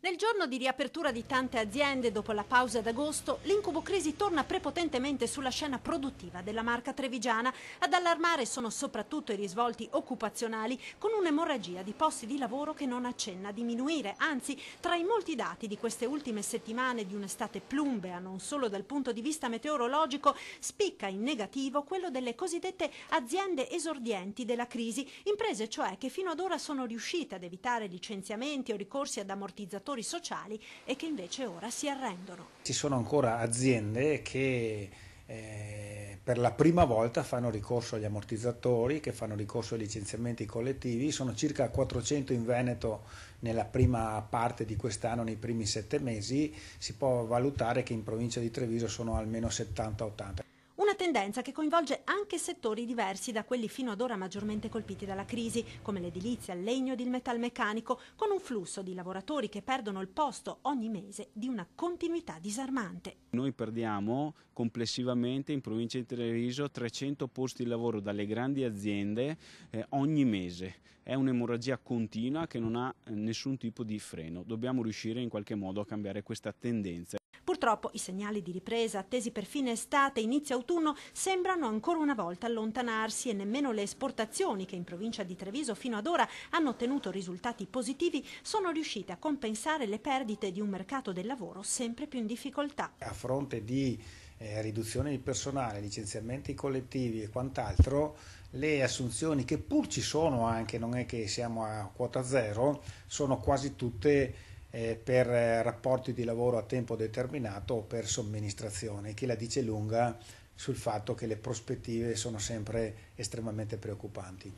Nel giorno di riapertura di tante aziende dopo la pausa d'agosto, l'incubo crisi torna prepotentemente sulla scena produttiva della marca trevigiana. Ad allarmare sono soprattutto i risvolti occupazionali, con un'emorragia di posti di lavoro che non accenna a diminuire. Anzi, tra i molti dati di queste ultime settimane di un'estate plumbea, non solo dal punto di vista meteorologico, spicca in negativo quello delle cosiddette aziende esordienti della crisi, imprese cioè che fino ad ora sono riuscite ad evitare licenziamenti o ricorsi ad ammortizzatori sociali e che invece ora si arrendono. Ci sono ancora aziende che per la prima volta fanno ricorso agli ammortizzatori, che fanno ricorso ai licenziamenti collettivi. Sono circa 400 in Veneto nella prima parte di quest'anno, nei primi 7 mesi. Si può valutare che in provincia di Treviso sono almeno 70-80. Una tendenza che coinvolge anche settori diversi da quelli fino ad ora maggiormente colpiti dalla crisi, come l'edilizia, il legno ed il metalmeccanico, con un flusso di lavoratori che perdono il posto ogni mese di una continuità disarmante. Noi perdiamo complessivamente in provincia di Treviso 300 posti di lavoro dalle grandi aziende ogni mese. È un'emorragia continua che non ha nessun tipo di freno. Dobbiamo riuscire in qualche modo a cambiare questa tendenza. Purtroppo i segnali di ripresa attesi per fine estate e inizio autunno sembrano ancora una volta allontanarsi e nemmeno le esportazioni, che in provincia di Treviso fino ad ora hanno ottenuto risultati positivi, sono riuscite a compensare le perdite di un mercato del lavoro sempre più in difficoltà. A fronte di riduzione di personale, licenziamenti collettivi e quant'altro, le assunzioni, che pur ci sono anche, non è che siamo a quota zero, sono quasi tutte per rapporti di lavoro a tempo determinato o per somministrazione, che la dice lunga sul fatto che le prospettive sono sempre estremamente preoccupanti.